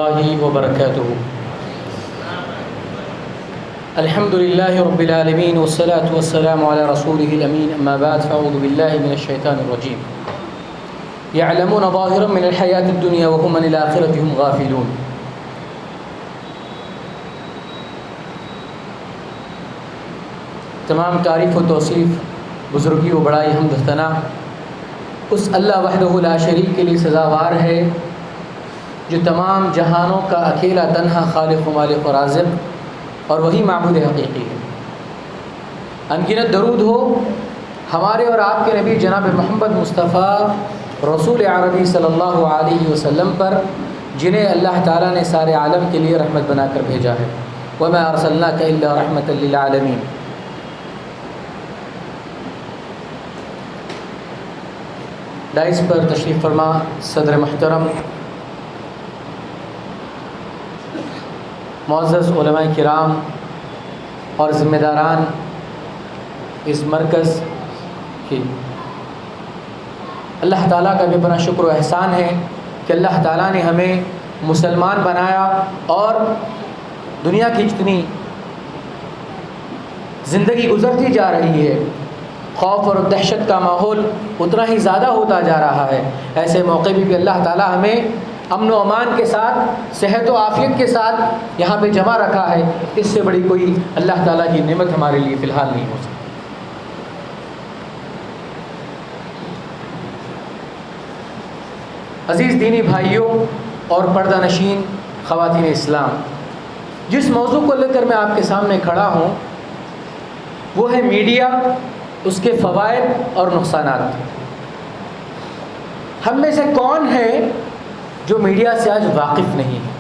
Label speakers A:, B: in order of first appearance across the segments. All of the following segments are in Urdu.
A: الله وبركاته. الحمد لله رب العالمين والصلاة والسلام على رسوله الأمين. أما بعد فأعوذ بالله من الشيطان الرجيم. يعلمون ظاهرا من الحياة الدنيا وهم عن الآخرة هم غافلون. تمام تعریف و توصیف، بزرگی و بڑائی، حمد و ثنا اس اللہ وحدہ لا شریک کے لیے سزاوار ہے جو تمام جہانوں کا اکیلا تنہا خالق و مالک و رازق اور وہی معبود حقیقی ہے۔ انگنت درود ہو ہمارے اور آپ کے نبی جناب محمد مصطفیٰ رسول عربی صلی اللہ علیہ وسلم پر، جنہیں اللہ تعالیٰ نے سارے عالم کے لیے رحمت بنا کر بھیجا ہے۔ وَمَا أَرْسَلْنَاكَ إِلَّا رَحْمَةً لِّلْعَالَمِينَ۔ دائس پر تشریف فرما صدر محترم، معزز علماء کرام اور ذمہ داران اس مرکز کی، اللہ تعالیٰ کا بے پناہ شکر و احسان ہے کہ اللہ تعالیٰ نے ہمیں مسلمان بنایا اور دنیا کی جتنی زندگی گزرتی جا رہی ہے، خوف اور دہشت کا ماحول اتنا ہی زیادہ ہوتا جا رہا ہے۔ ایسے موقع بھی اللہ تعالیٰ ہمیں امن و امان کے ساتھ، صحت و عافیت کے ساتھ یہاں پہ جمع رکھا ہے۔ اس سے بڑی کوئی اللہ تعالیٰ کی نعمت ہمارے لیے فی الحال نہیں ہو سکتی۔ عزیز دینی بھائیوں اور پردہ نشین خواتین اسلام، جس موضوع کو لے کر میں آپ کے سامنے کھڑا ہوں وہ ہے میڈیا، اس کے فوائد اور نقصانات۔ ہم میں سے کون ہے جو میڈیا سے آج واقف نہیں ہے؟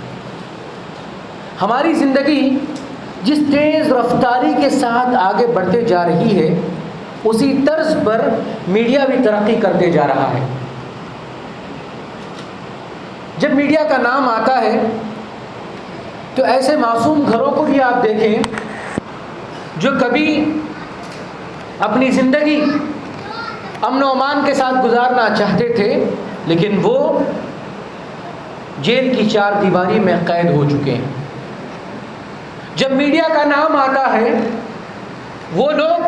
A: ہماری زندگی جس تیز رفتاری کے ساتھ آگے بڑھتے جا رہی ہے، اسی طرز پر میڈیا بھی ترقی کرتے جا رہا ہے۔ جب میڈیا کا نام آتا ہے تو ایسے معصوم گھروں کو بھی آپ دیکھیں جو کبھی اپنی زندگی امن و امان کے ساتھ گزارنا چاہتے تھے، لیکن وہ جیل کی چار دیواری میں قید ہو چکے ہیں۔ جب میڈیا کا نام آتا ہے، وہ لوگ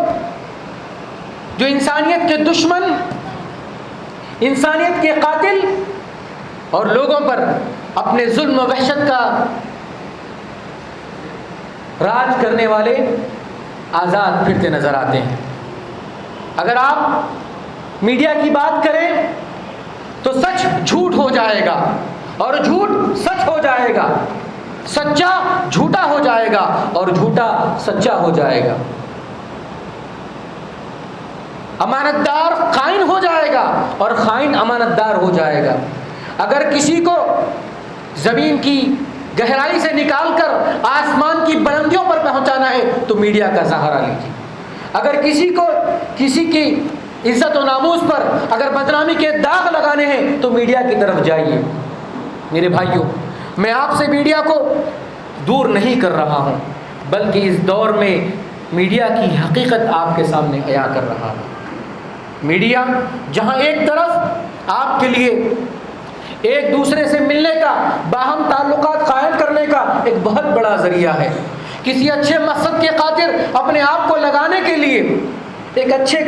A: جو انسانیت کے دشمن، انسانیت کے قاتل اور لوگوں پر اپنے ظلم و وحشت کا راج کرنے والے، آزاد پھرتے نظر آتے ہیں۔ اگر آپ میڈیا کی بات کریں تو سچ جھوٹ ہو جائے گا اور جھوٹ سچ ہو جائے گا، سچا جھوٹا ہو جائے گا اور جھوٹا سچا ہو جائے گا، امانت دار خائن ہو جائے گا اور خائن امانت دار ہو جائے گا۔ اگر کسی کو زمین کی گہرائی سے نکال کر آسمان کی بلندیوں پر پہنچانا ہے تو میڈیا کا سہارا لیجیے۔ اگر کسی کو کسی کی عزت و ناموس پر اگر بدنامی کے داغ لگانے ہیں تو میڈیا کی طرف جائیے۔ میرے بھائیوں، میں آپ سے میڈیا کو دور نہیں کر رہا ہوں، بلکہ اس دور میں میڈیا کی حقیقت آپ کے سامنے عیاں کر رہا ہوں۔ میڈیا جہاں ایک طرف آپ کے لیے ایک دوسرے سے ملنے کا، باہم تعلقات قائم کرنے کا ایک بہت بڑا ذریعہ ہے، کسی اچھے مقصد کے خاطر اپنے آپ کو لگانے کے لیے، ایک اچھے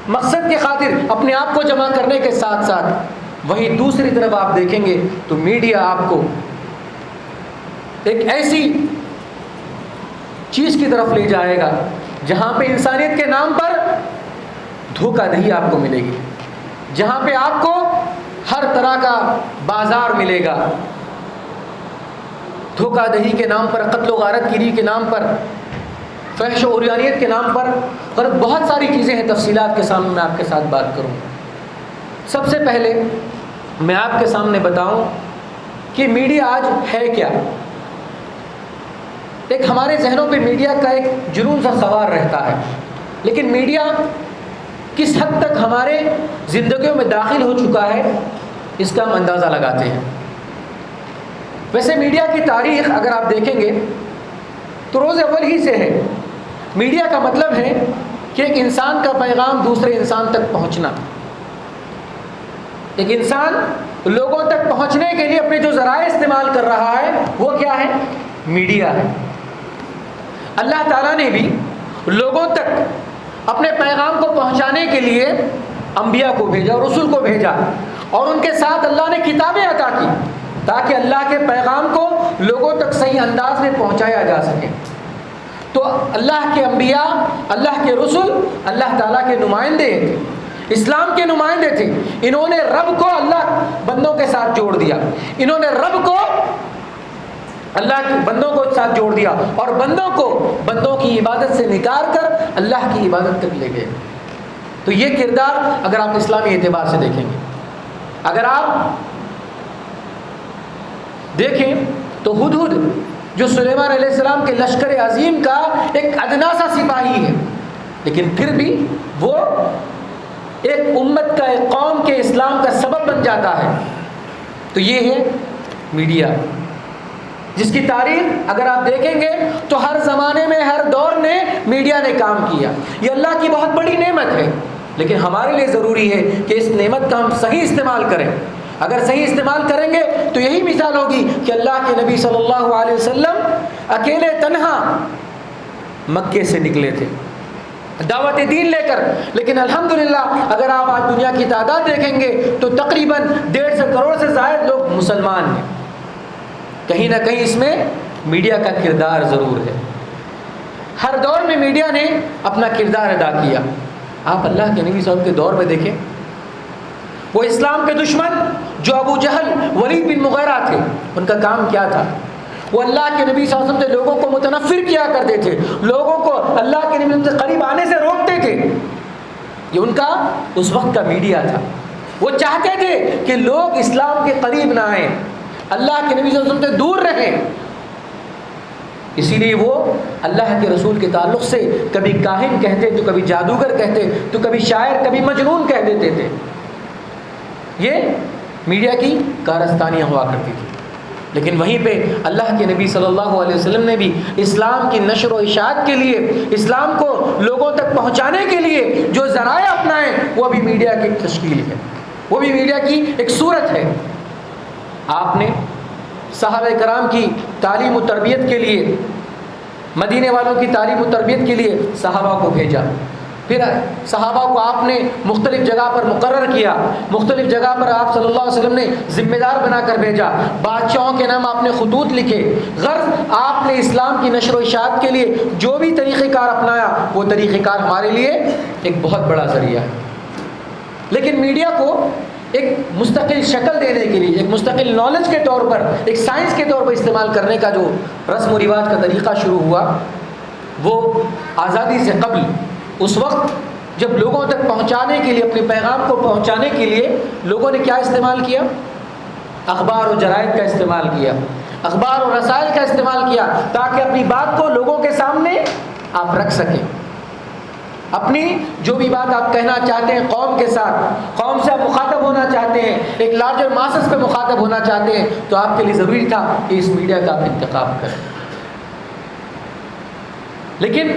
A: مقصد کے خاطر اپنے آپ کو جمع کرنے کے ساتھ ساتھ وہیں دوسری طرف آپ دیکھیں گے تو میڈیا آپ کو ایک ایسی چیز کی طرف لے جائے گا جہاں پہ انسانیت کے نام پر دھوکہ دہی آپ کو ملے گی، جہاں پہ آپ کو ہر طرح کا بازار ملے گا، دھوکہ دہی کے نام پر، قتل و غارت گیری کے نام پر، فحش و عریانیت کے نام پر، اور بہت ساری چیزیں ہیں۔ تفصیلات کے سامنے میں آپ کے ساتھ بات کروں۔ سب سے پہلے میں آپ کے سامنے بتاؤں کہ میڈیا آج ہے کیا۔ ایک ہمارے ذہنوں پہ میڈیا کا ایک جنون سا سوار رہتا ہے، لیکن میڈیا کس حد تک ہمارے زندگیوں میں داخل ہو چکا ہے اس کا ہم اندازہ لگاتے ہیں۔ ویسے میڈیا کی تاریخ اگر آپ دیکھیں گے تو روز اول ہی سے ہے۔ میڈیا کا مطلب ہے کہ ایک انسان کا پیغام دوسرے انسان تک پہنچنا۔ ایک انسان لوگوں تک پہنچنے کے لیے اپنے جو ذرائع استعمال کر رہا ہے وہ کیا ہے؟ میڈیا ہے۔ اللہ تعالیٰ نے بھی لوگوں تک اپنے پیغام کو پہنچانے کے لیے انبیاء کو بھیجا، رسول کو بھیجا، اور ان کے ساتھ اللہ نے کتابیں عطا کی تاکہ اللہ کے پیغام کو لوگوں تک صحیح انداز میں پہنچایا جا سکے۔ تو اللہ کے انبیاء، اللہ کے رسول اللہ تعالیٰ کے نمائندے تھے، اسلام کے نمائندے تھے۔ انہوں نے رب کو اللہ بندوں کے ساتھ جوڑ دیا، انہوں نے رب کو اللہ کے بندوں کو ساتھ جوڑ دیا، اور بندوں کو بندوں کی عبادت سے نکال کر اللہ کی عبادت تک لے گئے۔ تو یہ کردار اگر آپ اسلامی اعتبار سے دیکھیں گے، اگر آپ دیکھیں تو ہدہد جو سلیمان علیہ السلام کے لشکر عظیم کا ایک ادنا سا سپاہی ہے، لیکن پھر بھی وہ ایک امت کا، ایک قوم کے اسلام کا سبب بن جاتا ہے۔ تو یہ ہے میڈیا، جس کی تاریخ اگر آپ دیکھیں گے تو ہر زمانے میں، ہر دور میں میڈیا نے کام کیا۔ یہ اللہ کی بہت بڑی نعمت ہے، لیکن ہمارے لیے ضروری ہے کہ اس نعمت کا ہم صحیح استعمال کریں۔ اگر صحیح استعمال کریں گے تو یہی مثال ہوگی کہ اللہ کے نبی صلی اللہ علیہ وسلم اکیلے تنہا مکے سے نکلے تھے دعوت دین لے کر، لیکن الحمدللہ اگر آپ آج دنیا کی تعداد دیکھیں گے تو تقریباً 150 کروڑ سے زائد لوگ مسلمان ہیں۔ کہیں نہ کہیں اس میں میڈیا کا کردار ضرور ہے۔ ہر دور میں میڈیا نے اپنا کردار ادا کیا۔ آپ اللہ کے نبی صلی اللہ علیہ وسلم کے دور میں دیکھیں، وہ اسلام کے دشمن جو ابو جہل، ولید بن مغیرہ تھے، ان کا کام کیا تھا؟ وہ اللہ کے نبی صلی اللہ علیہ وسلم سے لوگوں کو متنفر کیا کرتے تھے، لوگوں کو اللہ کے نبی سے قریب آنے سے روکتے تھے۔ یہ ان کا اس وقت کا میڈیا تھا۔ وہ چاہتے تھے کہ لوگ اسلام کے قریب نہ آئیں، اللہ کے نبی صلی اللہ علیہ وسلم سے دور رہیں۔ اسی لیے وہ اللہ کے رسول کے تعلق سے کبھی کاہن کہتے تو کبھی جادوگر کہتے تو کبھی شاعر، کبھی مجنون کہہ دیتے تھے۔ یہ میڈیا کی کارستانیاں ہوا کرتی تھی۔ لیکن وہیں پہ اللہ کے نبی صلی اللہ علیہ وسلم نے بھی اسلام کی نشر و اشاعت کے لیے، اسلام کو لوگوں تک پہنچانے کے لیے جو ذرائع اپنائیں، وہ بھی میڈیا کی تشکیل ہے، وہ بھی میڈیا کی ایک صورت ہے۔ آپ نے صحابہ کرام کی تعلیم و تربیت کے لیے، مدینے والوں کی تعلیم و تربیت کے لیے صحابہ کو بھیجا، پھر صحابہ کو آپ نے مختلف جگہ پر مقرر کیا، مختلف جگہ پر آپ صلی اللہ علیہ وسلم نے ذمہ دار بنا کر بھیجا، بادشاہوں کے نام آپ نے خطوط لکھے۔ غرض آپ نے اسلام کی نشر و اشاعت کے لیے جو بھی طریقہ کار اپنایا، وہ طریقہ کار ہمارے لیے ایک بہت بڑا ذریعہ ہے۔ لیکن میڈیا کو ایک مستقل شکل دینے کے لیے، ایک مستقل نالج کے طور پر، ایک سائنس کے طور پر استعمال کرنے کا جو رسم و رواج کا طریقہ شروع ہوا، وہ آزادی سے قبل، اس وقت جب لوگوں تک پہنچانے کے لیے، اپنے پیغام کو پہنچانے کے لیے لوگوں نے کیا استعمال کیا؟ اخبار و جرائد کا استعمال کیا، اخبار و رسائل کا استعمال کیا، تاکہ اپنی بات کو لوگوں کے سامنے آپ رکھ سکیں۔ اپنی جو بھی بات آپ کہنا چاہتے ہیں قوم کے ساتھ، قوم سے آپ مخاطب ہونا چاہتے ہیں، ایک لارجر ماسس پہ مخاطب ہونا چاہتے ہیں، تو آپ کے لیے ضروری تھا کہ اس میڈیا کا آپ انتخاب کریں۔ لیکن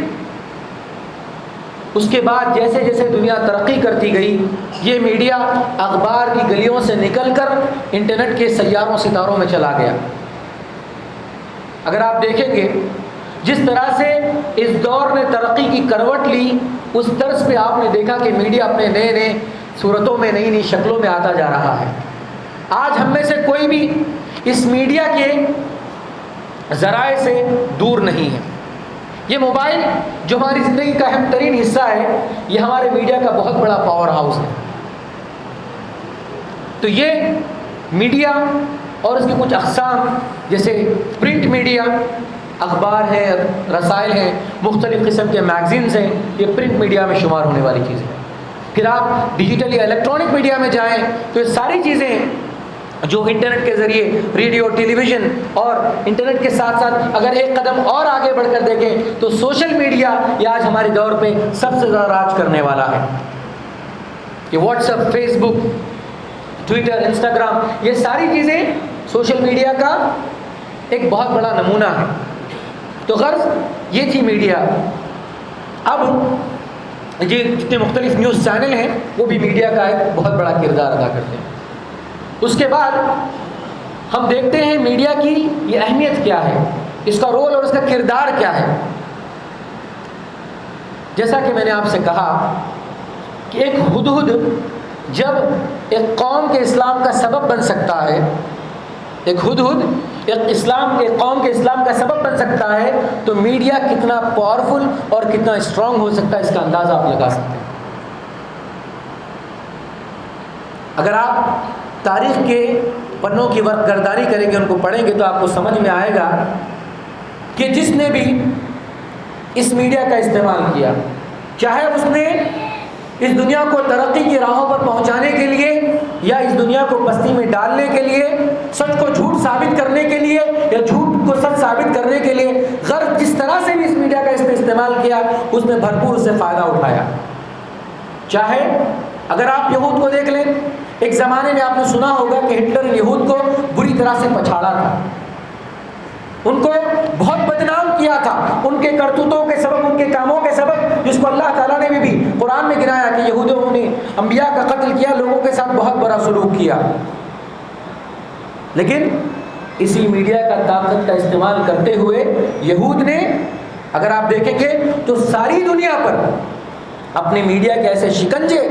A: اس کے بعد جیسے جیسے دنیا ترقی کرتی گئی، یہ میڈیا اخبار کی گلیوں سے نکل کر انٹرنیٹ کے سیاروں ستاروں میں چلا گیا۔ اگر آپ دیکھیں گے جس طرح سے اس دور نے ترقی کی کروٹ لی، اس طرز پہ آپ نے دیکھا کہ میڈیا اپنے نئے نئے صورتوں میں، نئی نئی شکلوں میں آتا جا رہا ہے۔ آج ہم میں سے کوئی بھی اس میڈیا کے ذرائع سے دور نہیں ہے۔ یہ موبائل جو ہماری زندگی کا اہم ترین حصہ ہے، یہ ہمارے میڈیا کا بہت بڑا پاور ہاؤس ہے۔ تو یہ میڈیا اور اس کی کچھ اقسام، جیسے پرنٹ میڈیا، اخبار ہے، رسائل ہیں، مختلف قسم کے میگزینز ہیں، یہ پرنٹ میڈیا میں شمار ہونے والی چیزیں ہیں۔ پھر آپ ڈیجیٹل یا الیکٹرانک میڈیا میں جائیں تو یہ ساری چیزیں جو انٹرنیٹ کے ذریعے، ریڈیو، ٹیلی ویژن، اور انٹرنیٹ کے ساتھ ساتھ اگر ایک قدم اور آگے بڑھ کر دیکھیں تو سوشل میڈیا یہ آج ہمارے دور پہ سب سے زیادہ راج کرنے والا ہے۔ یہ واٹس ایپ، فیس بک، ٹویٹر، انسٹاگرام، یہ ساری چیزیں سوشل میڈیا کا ایک بہت بڑا نمونہ ہے۔ تو غرض یہ تھی میڈیا۔ اب یہ جتنے مختلف نیوز چینل ہیں وہ بھی میڈیا کا ایک بہت بڑا کردار ادا کرتے ہیں۔ اس کے بعد ہم دیکھتے ہیں میڈیا کی یہ اہمیت کیا ہے، اس کا رول اور اس کا کردار کیا ہے۔ جیسا کہ میں نے آپ سے کہا کہ ایک ہدہد جب ایک قوم کے اسلام کا سبب بن سکتا ہے، ایک ہدہد ایک قوم کے اسلام کا سبب بن سکتا ہے، تو میڈیا کتنا پاورفل اور کتنا اسٹرانگ ہو سکتا ہے اس کا اندازہ آپ لگا سکتے ہیں۔ اگر آپ تاریخ کے پنوں کی ورق گردانی کریں گے، ان کو پڑھیں گے، تو آپ کو سمجھ میں آئے گا کہ جس نے بھی اس میڈیا کا استعمال کیا، چاہے اس نے اس دنیا کو ترقی کی راہوں پر پہنچانے کے لیے یا اس دنیا کو بستی میں ڈالنے کے لیے، سچ کو جھوٹ ثابت کرنے کے لیے یا جھوٹ کو سچ ثابت کرنے کے لیے، غرض جس طرح سے بھی اس میڈیا کا اس نے استعمال کیا، اس نے بھرپور سے فائدہ اٹھایا۔ چاہے اگر آپ یہود کو دیکھ لیں، ایک زمانے میں آپ نے سنا ہوگا کہ ہٹلر نے یہود کو بری طرح سے پچھاڑا تھا، ان کو بہت بدنام کیا تھا، ان کے کرتوتوں کے سبب، ان کے کاموں کے سبب، جس کو اللہ تعالیٰ نے بھی قرآن میں گنایا کہ یہودیوں نے انبیاء کا قتل کیا، لوگوں کے ساتھ بہت برا سلوک کیا۔ لیکن اسی میڈیا کا طاقت کا استعمال کرتے ہوئے یہود نے، اگر آپ دیکھیں گے تو ساری دنیا پر اپنے میڈیا کے ایسے شکنجے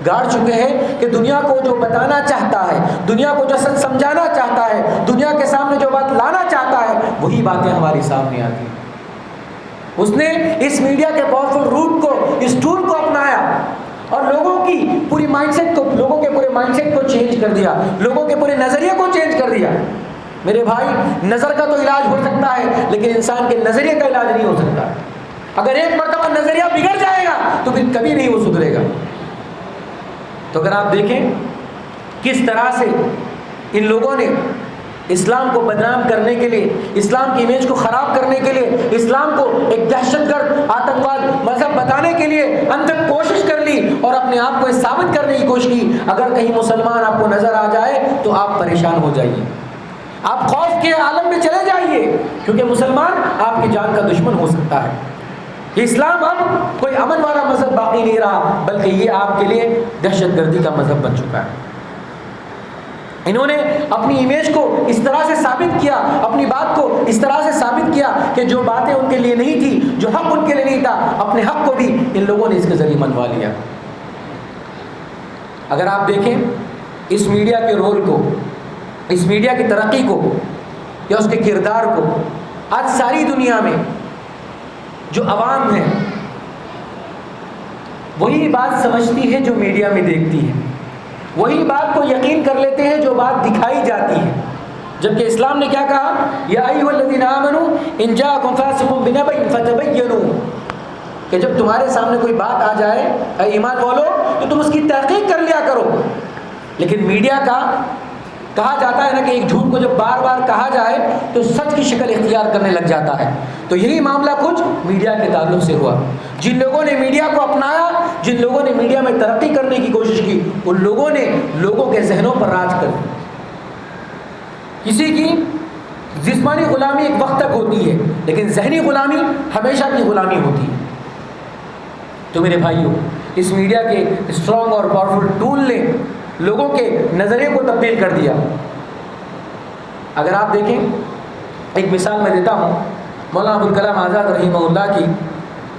A: گاڑ چکے ہیں کہ دنیا کو جو بتانا چاہتا ہے، دنیا کو جو سچ سمجھانا چاہتا ہے، دنیا کے سامنے جو بات لانا چاہتا ہے، وہی باتیں ہماری سامنے آتی ہیں۔ اس نے اس میڈیا کے پاورفل روٹ کو، اس ٹول کو اپنایا اور لوگوں کی پوری مائنڈ سیٹ کو، لوگوں کے پورے مائنڈ سیٹ کو چینج کر دیا، لوگوں کے پورے نظریے کو چینج کر دیا۔ میرے بھائی، نظر کا تو علاج ہو سکتا ہے، لیکن انسان کے نظریے کا علاج نہیں ہو سکتا۔ اگر ایک مرتبہ نظریہ بگڑ جائے گا تو پھر کبھی نہیں وہ سدھرے گا۔ تو اگر آپ دیکھیں کس طرح سے ان لوگوں نے اسلام کو بدنام کرنے کے لیے، اسلام کی امیج کو خراب کرنے کے لیے، اسلام کو ایک دہشت گرد آتنکواد مذہب بتانے کے لیے انتھک کوشش کر لی اور اپنے آپ کو ثابت کرنے کی کوشش کی۔ اگر کہیں مسلمان آپ کو نظر آ جائے تو آپ پریشان ہو جائیے، آپ خوف کے عالم میں چلے جائیے، کیونکہ مسلمان آپ کی جان کا دشمن ہو سکتا ہے۔ اسلام اب کوئی امن والا مذہب باقی نہیں رہا، بلکہ یہ آپ کے لیے دہشت گردی کا مذہب بن چکا ہے۔ انہوں نے اپنی امیج کو اس طرح سے ثابت کیا، اپنی بات کو اس طرح سے ثابت کیا کہ جو باتیں ان کے لیے نہیں تھی، جو حق ان کے لیے نہیں تھا، اپنے حق کو بھی ان لوگوں نے اس کے ذریعے منوا لیا۔ اگر آپ دیکھیں اس میڈیا کے رول کو، اس میڈیا کی ترقی کو یا اس کے کردار کو، آج ساری دنیا میں جو عوام ہے وہی بات سمجھتی ہے جو میڈیا میں دیکھتی ہے، وہی بات کو یقین کر لیتے ہیں جو بات دکھائی جاتی ہے۔ جبکہ اسلام نے کیا کہا؟ یا ایھا الذین آمنوا ان جاءکم فاسق بنبأ فتبینوا، کہ جب تمہارے سامنے کوئی بات آ جائے اے ایمان والو تو تم اس کی تحقیق کر لیا کرو۔ لیکن میڈیا کا کہا جاتا ہے نا کہ ایک جھوٹ کو جب بار بار کہا جائے تو سچ کی شکل اختیار کرنے لگ جاتا ہے۔ تو یہی معاملہ کچھ میڈیا کے تعلق سے ہوا۔ جن لوگوں نے میڈیا کو اپنایا، جن لوگوں نے میڈیا میں ترقی کرنے کی کوشش کی، ان لوگوں نے لوگوں کے ذہنوں پر راج کر دی۔ کسی کی جسمانی غلامی ایک وقت تک ہوتی ہے، لیکن ذہنی غلامی ہمیشہ کی غلامی ہوتی ہے۔ تو میرے بھائیوں، اس میڈیا کے اسٹرانگ اور پاورفل ٹول نے لوگوں کے نظریے کو تبدیل کر دیا۔ اگر آپ دیکھیں، ایک مثال میں دیتا ہوں، مولانا ابوالکلام آزاد رحمہ اللہ کی،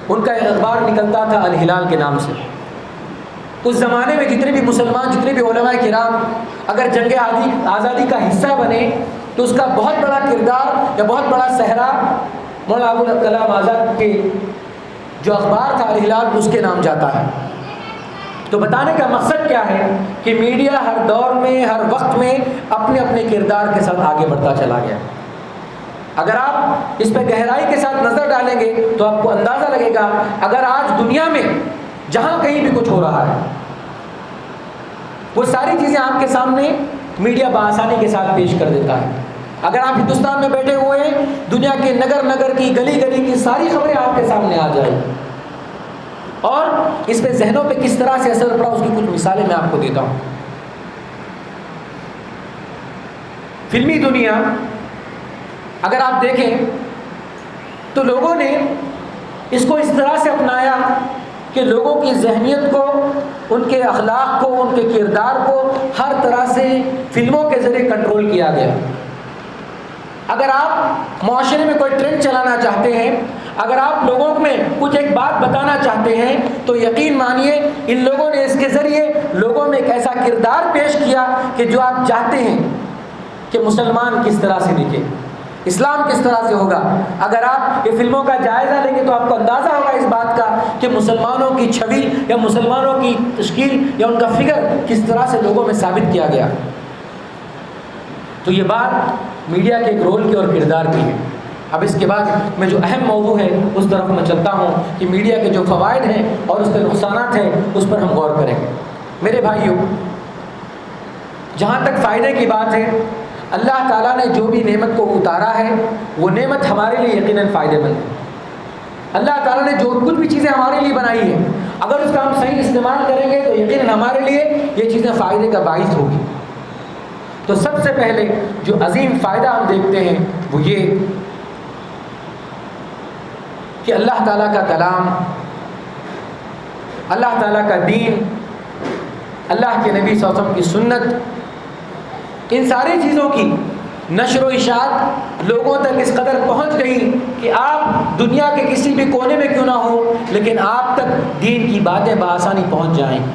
A: ان کا ایک اخبار نکلتا تھا الہلال کے نام سے۔ اس زمانے میں جتنے بھی مسلمان، جتنے بھی علماء کرام اگر جنگ آزادی کا حصہ بنے تو اس کا بہت بڑا کردار یا بہت بڑا صحرا مولانا ابوالکلام آزاد کے جو اخبار تھا الہلال، اس کے نام جاتا ہے۔ تو بتانے کا مقصد کیا ہے کہ میڈیا ہر دور میں، ہر وقت میں اپنے اپنے کردار کے ساتھ آگے بڑھتا چلا گیا۔ اگر آپ اس پہ گہرائی کے ساتھ نظر ڈالیں گے تو آپ کو اندازہ لگے گا، اگر آج دنیا میں جہاں کہیں بھی کچھ ہو رہا ہے، وہ ساری چیزیں آپ کے سامنے میڈیا بآسانی کے ساتھ پیش کر دیتا ہے۔ اگر آپ ہندوستان میں بیٹھے ہوئے ہیں، دنیا کے نگر نگر کی، گلی گلی کی ساری خبریں آپ کے سامنے آ جائیں، اور اس پہ ذہنوں پہ کس طرح سے اثر پڑا اس کی کچھ مثالیں میں آپ کو دیتا ہوں۔ فلمی دنیا اگر آپ دیکھیں تو لوگوں نے اس کو اس طرح سے اپنایا کہ لوگوں کی ذہنیت کو، ان کے اخلاق کو، ان کے کردار کو ہر طرح سے فلموں کے ذریعے کنٹرول کیا گیا۔ اگر آپ معاشرے میں کوئی ٹرینڈ چلانا چاہتے ہیں، اگر آپ لوگوں میں کچھ ایک بات بتانا چاہتے ہیں، تو یقین مانیے ان لوگوں نے اس کے ذریعے لوگوں میں ایک ایسا کردار پیش کیا کہ جو آپ چاہتے ہیں کہ مسلمان کس طرح سے دکھے، اسلام کس طرح سے ہوگا۔ اگر آپ یہ فلموں کا جائزہ لیں گے تو آپ کو اندازہ ہوگا اس بات کا کہ مسلمانوں کی چھوی یا مسلمانوں کی تشکیل یا ان کا فگر کس طرح سے لوگوں میں ثابت کیا گیا۔ تو یہ بات میڈیا کے ایک رول کی اور کردار کی ہے۔ اب اس کے بعد میں جو اہم موضوع ہے اس طرف میں چلتا ہوں کہ میڈیا کے جو فوائد ہیں اور اس کے نقصانات ہیں اس پر ہم غور کریں گے۔ میرے بھائیوں، جہاں تک فائدے کی بات ہے، اللہ تعالیٰ نے جو بھی نعمت کو اتارا ہے وہ نعمت ہمارے لیے یقیناً فائدہ مند ہے۔ اللہ تعالیٰ نے جو کچھ بھی چیزیں ہمارے لیے بنائی ہیں، اگر اس کا ہم صحیح استعمال کریں گے تو یقیناً ہمارے لیے یہ چیزیں فائدے کا باعث ہوگی۔ تو سب سے پہلے جو عظیم فائدہ ہم دیکھتے ہیں وہ یہ کہ اللہ تعالیٰ کا کلام، اللہ تعالیٰ کا دین، اللہ کے نبی صلی اللہ علیہ وسلم کی سنت، ان ساری چیزوں کی نشر و اشاعت لوگوں تک اس قدر پہنچ گئی کہ آپ دنیا کے کسی بھی کونے میں کیوں نہ ہو لیکن آپ تک دین کی باتیں بآسانی پہنچ جائیں گی،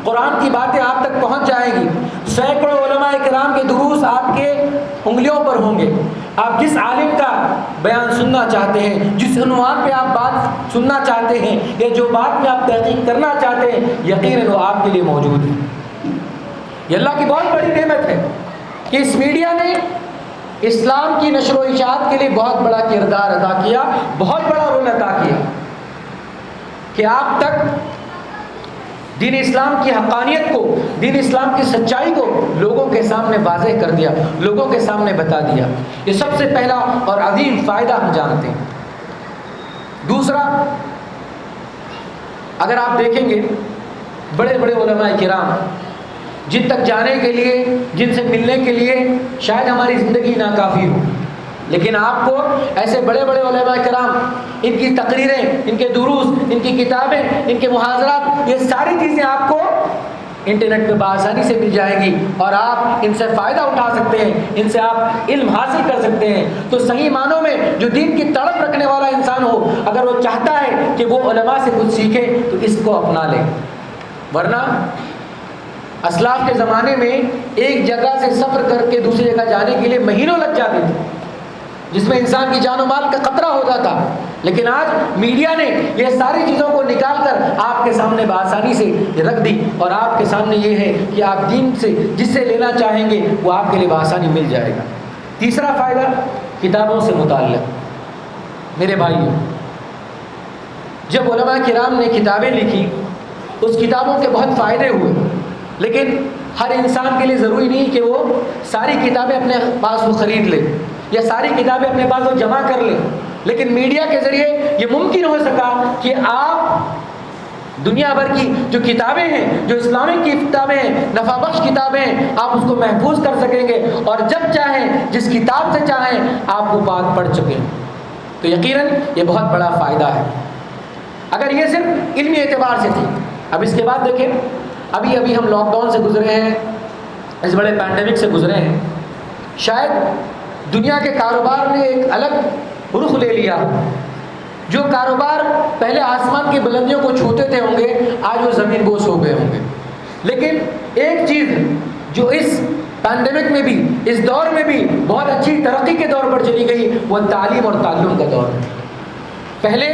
A: قرآن کی باتیں آپ تک پہنچ جائیں گی۔ سینکڑوں علماء کرام کے دروس آپ کے انگلیوں پر ہوں گے۔ آپ جس عالم کا بیان سننا چاہتے ہیں، جس عنوان پہ آپ بات سننا چاہتے ہیں یا جو بات میں آپ تحقیق کرنا چاہتے ہیں، یقیناً وہ آپ کے لیے موجود ہے۔ یہ اللہ کی بہت بڑی نعمت ہے کہ اس میڈیا نے اسلام کی نشر و اشاعت کے لیے بہت بڑا کردار ادا کیا، بہت بڑا رول ادا کیا کہ آپ تک دین اسلام کی حقانیت کو، دین اسلام کی سچائی کو لوگوں کے سامنے واضح کر دیا، لوگوں کے سامنے بتا دیا۔ یہ سب سے پہلا اور عظیم فائدہ ہم جانتے ہیں۔ دوسرا، اگر آپ دیکھیں گے بڑے بڑے علماء کرام جن تک جانے کے لیے، جن سے ملنے کے لیے شاید ہماری زندگی ناکافی ہو، لیکن آپ کو ایسے بڑے بڑے علماء کرام، ان کی تقریریں، ان کے دروس، ان کی کتابیں، ان کے محاضرات، یہ ساری چیزیں آپ کو انٹرنیٹ پہ بآسانی سے مل جائیں گی اور آپ ان سے فائدہ اٹھا سکتے ہیں، ان سے آپ علم حاصل کر سکتے ہیں۔ تو صحیح معنوں میں جو دین کی تڑپ رکھنے والا انسان ہو، اگر وہ چاہتا ہے کہ وہ علماء سے کچھ سیکھے تو اس کو اپنا لے، ورنہ اسلاف کے زمانے میں ایک جگہ سے سفر کر کے دوسری جگہ جانے کے لیے مہینوں لگ جاتے تھے، جس میں انسان کی جان و مال کا خطرہ ہوتا تھا۔ لیکن آج میڈیا نے یہ ساری چیزوں کو نکال کر آپ کے سامنے بآسانی سے رکھ دی اور آپ کے سامنے یہ ہے کہ آپ دین سے جس سے لینا چاہیں گے وہ آپ کے لیے بآسانی مل جائے گا۔ تیسرا فائدہ کتابوں سے متعلق۔ میرے بھائیوں، جب علماء کرام نے کتابیں لکھی، اس کتابوں کے بہت فائدے ہوئے، لیکن ہر انسان کے لیے ضروری نہیں کہ وہ ساری کتابیں اپنے پاس وہ خرید لے یا ساری کتابیں اپنے پاس وہ جمع کر لیں، لیکن میڈیا کے ذریعے یہ ممکن ہو سکا کہ آپ دنیا بھر کی جو کتابیں ہیں، جو اسلامک کی کتابیں ہیں، نفع بخش کتابیں ہیں، آپ اس کو محفوظ کر سکیں گے اور جب چاہیں جس کتاب سے چاہیں آپ وہ بات پڑھ سکیں۔ تو یقیناً یہ بہت بڑا فائدہ ہے۔ اگر یہ صرف علمی اعتبار سے تھی، اب اس کے بعد دیکھیں، ابھی ہم لاک ڈاؤن سے گزرے ہیں، اس بڑے پینڈیمک سے گزرے ہیں، شاید دنیا کے کاروبار نے ایک الگ رخ لے لیا۔ جو کاروبار پہلے آسمان کی بلندیوں کو چھوتے تھے ہوں گے، آج وہ زمین بوس ہو گئے ہوں گے۔ لیکن ایک چیز جو اس پینڈیمک میں بھی، اس دور میں بھی بہت اچھی ترقی کے دور پر چلی گئی، وہ تعلیم اور تعلم کا دور ہے۔ پہلے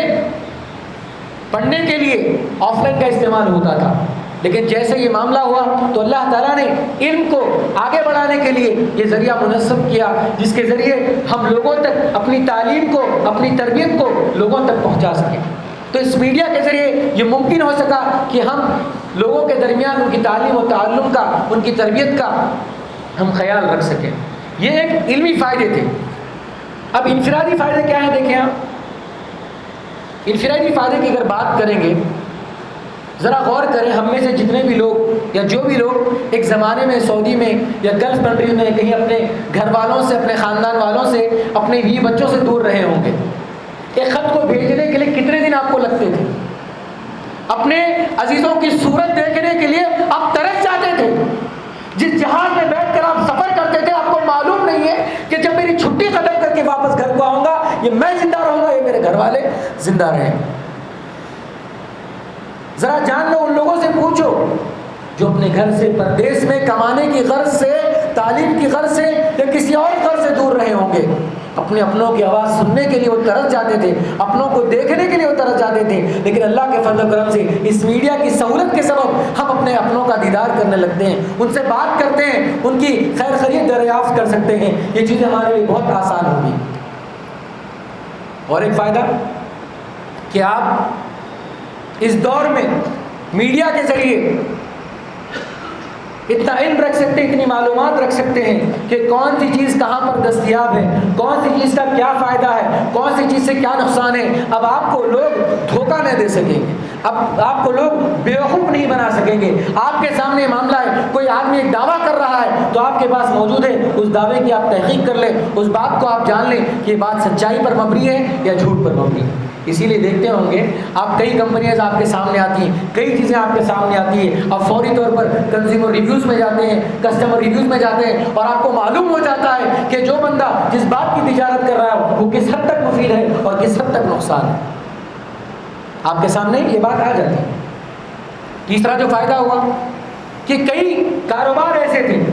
A: پڑھنے کے لیے آف لائن کا استعمال ہوتا تھا، لیکن جیسے یہ معاملہ ہوا تو اللہ تعالیٰ نے علم کو آگے بڑھانے کے لیے یہ ذریعہ منصب کیا، جس کے ذریعے ہم لوگوں تک اپنی تعلیم کو، اپنی تربیت کو لوگوں تک پہنچا سکیں۔ تو اس میڈیا کے ذریعے یہ ممکن ہو سکا کہ ہم لوگوں کے درمیان ان کی تعلیم و تعلم کا، ان کی تربیت کا ہم خیال رکھ سکیں۔ یہ ایک علمی فائدے تھے۔ اب انفرادی فائدے کیا ہیں دیکھیں آپ۔ انفرادی فائدے کی اگر بات کریں گے، ذرا غور کریں، ہم میں سے جتنے بھی لوگ یا جو بھی لوگ ایک زمانے میں سعودی میں یا گلف کنٹری میں کہیں اپنے گھر والوں سے، اپنے خاندان والوں سے، اپنے بیوی بچوں سے دور رہے ہوں گے، ایک خط کو بھیجنے کے لیے کتنے دن آپ کو لگتے تھے؟ اپنے عزیزوں کی صورت دیکھنے کے لیے آپ ترس جاتے تھے۔ جس جہاز میں بیٹھ کر کہ جب میری چھٹی ختم کر کے واپس گھر کو آؤں گا یہ میں زندہ رہوں گا، یہ میرے گھر والے زندہ رہیں۔ ذرا جان لو، ان لوگوں سے پوچھو جو اپنے گھر سے پردیس میں کمانے کی غرض سے، تعلیم کی غرض سے یا کسی اور غرض سے دور رہے ہوں گے، اپنے اپنوں کی آواز سننے کے لیے وہ ترس جاتے تھے، اپنوں کو دیکھنے کے لیے وہ ترس جاتے تھے، لیکن اللہ کے فضل و کرم سے اس میڈیا کی سہولت کے سبب ہم اپنے اپنوں کا دیدار کرنے لگتے ہیں، ان سے بات کرتے ہیں، ان کی خیر خیریت دریافت کر سکتے ہیں۔ یہ چیزیں ہمارے لیے بہت آسان ہوگی۔ اور ایک فائدہ کہ آپ اس دور میں میڈیا کے ذریعے اتنا علم رکھ سکتے ہیں، اتنی معلومات رکھ سکتے ہیں کہ کون سی چیز کہاں پر دستیاب ہے، کون سی چیز کا کیا فائدہ ہے، کون سی چیز سے کیا نقصان ہے۔ اب آپ کو لوگ دھوکہ نہیں دے سکیں گے، اب آپ کو لوگ بیوقوف نہیں بنا سکیں گے۔ آپ کے سامنے معاملہ ہے، کوئی آدمی ایک دعویٰ کر رہا ہے تو آپ کے پاس موجود ہے، اس دعوے کی آپ تحقیق کر لیں، اس بات کو آپ جان لیں کہ یہ بات سچائی پر مبنی ہے یا جھوٹ پر مبنی ہے۔ اسی لیے دیکھتے ہوں گے آپ، کئی کمپنیاں آپ کے سامنے آتی ہیں، کئی چیزیں آپ کے سامنے آتی ہیں، آپ فوری طور پر کنزیومر ریویوز میں جاتے ہیں، کسٹمر ریویوز میں جاتے ہیں، اور آپ کو معلوم ہو جاتا ہے کہ جو بندہ جس بات کی تجارت کر رہا ہے وہ کس حد تک مفید ہے اور کس حد تک نقصان ہے۔ آپ کے سامنے یہ بات آ جاتی ہے۔ تیسرا جو فائدہ ہوا کہ کئی کاروبار ایسے تھے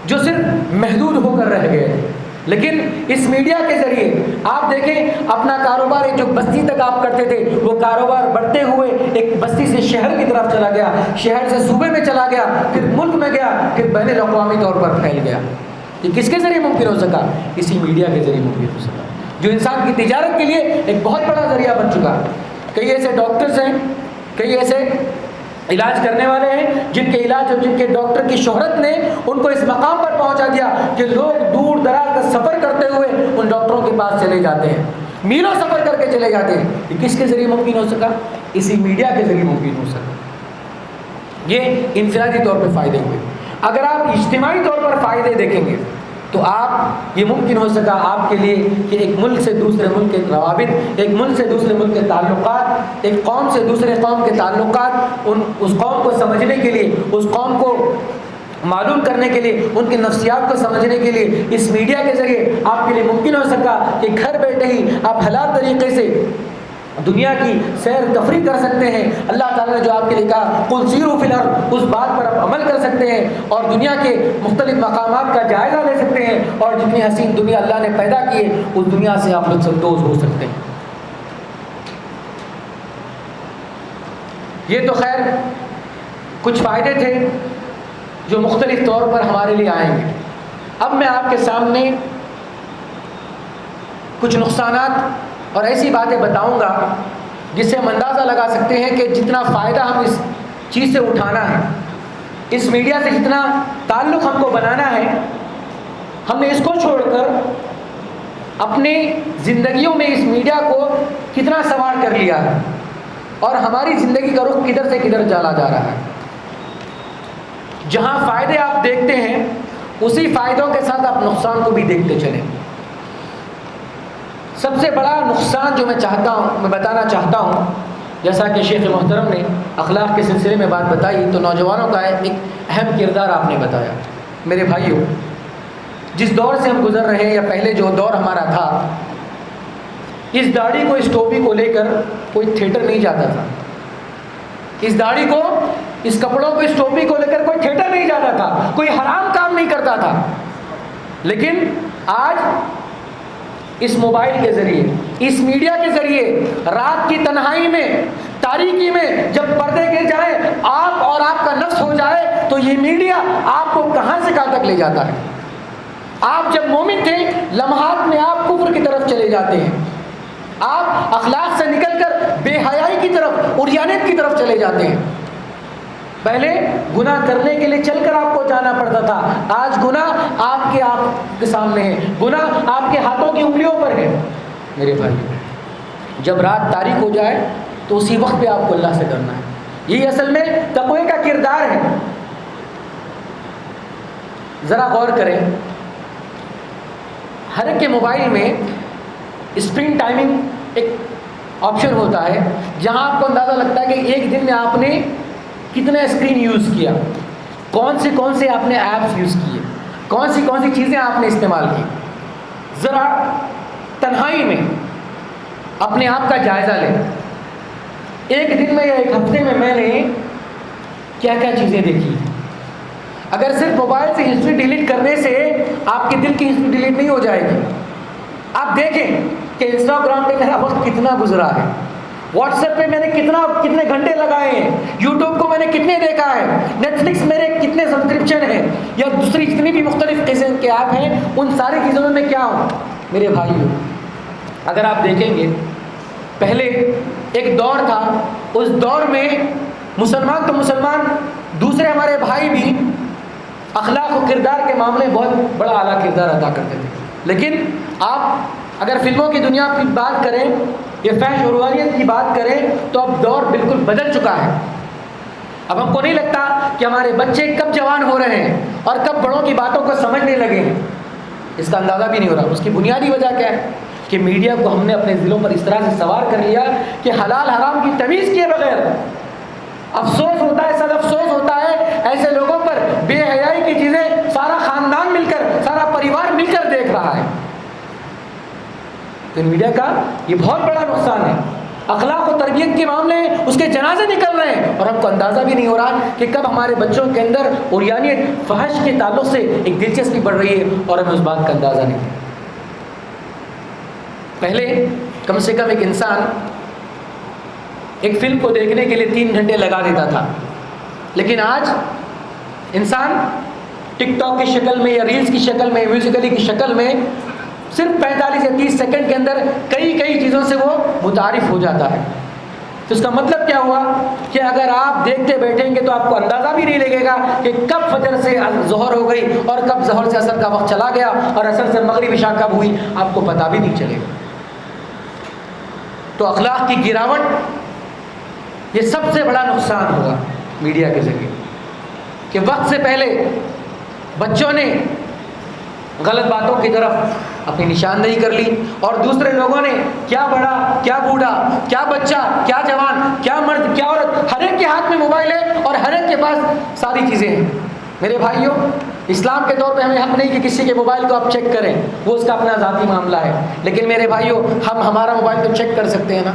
A: جو صرف محدود ہو کر رہ گئے تھے، لیکن اس میڈیا کے ذریعے آپ دیکھیں اپنا کاروبار ایک جو بستی تک آپ کرتے تھے وہ کاروبار بڑھتے ہوئے ایک بستی سے شہر کی طرف چلا گیا، شہر سے صوبے میں چلا گیا، پھر ملک میں گیا، پھر بین الاقوامی طور پر پھیل گیا۔ یہ کس کے ذریعے ممکن ہو سکا؟ اسی میڈیا کے ذریعے ممکن ہو سکا، جو انسان کی تجارت کے لیے ایک بہت بڑا ذریعہ بن چکا۔ کئی ایسے ڈاکٹرز ہیں، کئی ایسے علاج کرنے والے ہیں جن کے علاج اور جن کے ڈاکٹر کی شہرت نے ان کو اس مقام پر پہنچا دیا کہ لوگ دور دراز کا سفر کرتے ہوئے ان ڈاکٹروں کے پاس چلے جاتے ہیں، میلوں سفر کر کے چلے جاتے ہیں۔ یہ کس کے ذریعے ممکن ہو سکا؟ اسی میڈیا کے ذریعے ممکن ہو سکا۔ یہ انفرادی طور پہ فائدے ہوئے۔ اگر آپ اجتماعی طور پر فائدے دیکھیں گے تو آپ یہ ممکن ہو سکا آپ کے لیے کہ ایک ملک سے دوسرے ملک کے روابط، ایک ملک سے دوسرے ملک کے تعلقات، ایک قوم سے دوسرے قوم کے تعلقات، اس قوم کو سمجھنے کے لیے، اس قوم کو معلوم کرنے کے لیے، ان کی نفسیات کو سمجھنے کے لیے اس میڈیا کے ذریعے آپ کے لیے ممکن ہو سکا کہ گھر بیٹھے ہی آپ حلال طریقے سے دنیا کی سیر تفریح کر سکتے ہیں۔ اللہ تعالیٰ نے جو آپ کے لیے کہا قل سیروا فی الارض، اس بات پر آپ عمل کر سکتے ہیں اور دنیا کے مختلف مقامات کا جائزہ لے سکتے ہیں، اور جتنی حسین دنیا اللہ نے پیدا کی ہے اس دنیا سے آپ لطف اندوز ہو سکتے ہیں۔ یہ تو خیر کچھ فائدے تھے جو مختلف طور پر ہمارے لیے آئیں گے۔ اب میں آپ کے سامنے کچھ نقصانات اور ایسی باتیں بتاؤں گا جس سے ہم اندازہ لگا سکتے ہیں کہ جتنا فائدہ ہم اس چیز سے اٹھانا ہے، اس میڈیا سے جتنا تعلق ہم کو بنانا ہے، ہم نے اس کو چھوڑ کر اپنی زندگیوں میں اس میڈیا کو کتنا سوار کر لیا ہے، اور ہماری زندگی کا رخ کدھر سے کدھر چلا جا رہا ہے۔ جہاں فائدے آپ دیکھتے ہیں اسی فائدوں کے ساتھ آپ نقصان کو بھی دیکھتے چلیں۔ سب سے بڑا نقصان جو میں بتانا چاہتا ہوں، جیسا کہ شیخ محترم نے اخلاق کے سلسلے میں بات بتائی تو نوجوانوں کا ایک اہم کردار آپ نے بتایا۔ میرے بھائیوں، جس دور سے ہم گزر رہے ہیں یا پہلے جو دور ہمارا تھا، اس داڑھی کو، اس ٹوپی کو لے کر کوئی تھیٹر نہیں جاتا تھا، اس داڑھی کو، اس کپڑوں کو، اس ٹوپی کو لے کر کوئی تھیٹر نہیں جاتا تھا، کوئی حرام کام نہیں کرتا تھا۔ لیکن آج اس موبائل کے ذریعے، اس میڈیا کے ذریعے، رات کی تنہائی میں، تاریکی میں جب پردے گر جائیں آپ اور آپ کا نفس ہو جائے تو یہ میڈیا آپ کو کہاں سے کہاں تک لے جاتا ہے۔ آپ جب مومن تھے لمحات میں آپ کفر کی طرف چلے جاتے ہیں، آپ اخلاق سے نکل کر بے حیائی کی طرف، عریانیت کی طرف چلے جاتے ہیں۔ پہلے گناہ کرنے کے لیے چل کر آپ کو جانا پڑتا تھا، آج گناہ آپ کے سامنے ہے، گناہ آپ کے ہاتھوں کی انگلیوں پر ہے۔ میرے بھائی، جب رات تاریک ہو جائے تو اسی وقت پہ آپ کو اللہ سے ڈرنا ہے۔ یہ اصل میں تقوی کا کردار ہے۔ ذرا غور کریں، ہر ایک کے موبائل میں اسکرین ٹائمنگ ایک آپشن ہوتا ہے جہاں آپ کو اندازہ لگتا ہے کہ ایک دن میں آپ نے کتنا اسکرین یوز کیا، کون سے آپ نے ایپس یوز کیے۔ کون سی چیزیں آپ نے استعمال کی. ذرا تنہائی میں اپنے آپ کا جائزہ لیں. ایک دن میں یا ایک ہفتے میں نے کیا کیا چیزیں دیکھی. اگر صرف موبائل سے ہسٹری ڈیلیٹ کرنے سے آپ کے دل کی ہسٹری ڈیلیٹ نہیں ہو جائے گی. آپ دیکھیں کہ انسٹاگرام پہ میرا وقت کتنا گزرا ہے, واٹس ایپ پہ میں نے کتنے گھنٹے لگائے ہیں, یوٹیوب کو میں نے کتنے دیکھا ہے, نیٹ فلکس میرے کتنے سبسکرپشن ہیں, یا دوسری جتنی بھی مختلف قسم کے ایپ ہیں, ان ساری چیزوں میں کیا ہوں. میرے بھائیو, اگر آپ دیکھیں گے پہلے ایک دور تھا, اس دور میں مسلمان تو مسلمان, دوسرے ہمارے بھائی بھی اخلاق و کردار کے معاملے میں بہت بڑا اعلیٰ کردار ادا کرتے تھے. لیکن آپ اگر فلموں کی دنیا کی بات کریں یا فحش و روحانیت کی بات کریں تو اب دور بالکل بدل چکا ہے. اب ہم کو نہیں لگتا کہ ہمارے بچے کب جوان ہو رہے ہیں اور کب بڑوں کی باتوں کو سمجھنے لگے ہیں. اس کا اندازہ بھی نہیں ہو رہا. اس کی بنیادی وجہ کیا ہے کہ میڈیا کو ہم نے اپنے دلوں پر اس طرح سے سوار کر لیا کہ حلال حرام کی تمیز کیے بغیر افسوس ہوتا ہے, سب افسوس ہوتا ہے ایسے لوگوں پر بے حیائی کی چیزیں سارا خاندان مل کر, سارا پریوار مل کر دیکھ رہا ہے. تو میڈیا کا یہ بہت بڑا نقصان ہے. اخلاق و تربیت کے معاملے اس کے جنازے نکل رہے ہیں اور ہم کو اندازہ بھی نہیں ہو رہا کہ کب ہمارے بچوں کے اندر عریانیت فحش کے تعلق سے ایک دلچسپی بڑھ رہی ہے اور ہمیں اس بات کا اندازہ نہیں. پہلے کم سے کم ایک انسان ایک فلم کو دیکھنے کے لیے 3 گھنٹے لگا دیتا تھا, لیکن آج انسان ٹک ٹاک کی شکل میں یا ریلز کی شکل میں, میوزیکلی کی شکل میں صرف 45 یا 30 سیکنڈ کے اندر کئی چیزوں سے وہ متعارف ہو جاتا ہے. تو اس کا مطلب کیا ہوا کہ اگر آپ دیکھتے بیٹھیں گے تو آپ کو اندازہ بھی نہیں لگے گا کہ کب فجر سے ظہر ہو گئی اور کب ظہر سے عصر کا وقت چلا گیا اور عصر سے مغرب عشاء کب ہوئی, آپ کو پتہ بھی نہیں چلے گا. تو اخلاق کی گراوٹ یہ سب سے بڑا نقصان ہوگا میڈیا کے ذریعے کہ وقت سے پہلے بچوں نے غلط باتوں کی طرف اپنی نشاندہی کر لی اور دوسرے لوگوں نے کیا بڑا, کیا بوڑھا, کیا بچہ, کیا جوان, کیا مرد, کیا عورت, ہر ایک کے ہاتھ میں موبائل ہے اور ہر ایک کے پاس ساری چیزیں ہیں. میرے بھائیوں, اسلام کے طور پہ ہمیں حق نہیں کہ کسی کے موبائل کو آپ چیک کریں, وہ اس کا اپنا ذاتی معاملہ ہے. لیکن میرے بھائیوں, ہم ہمارا موبائل تو چیک کر سکتے ہیں نا,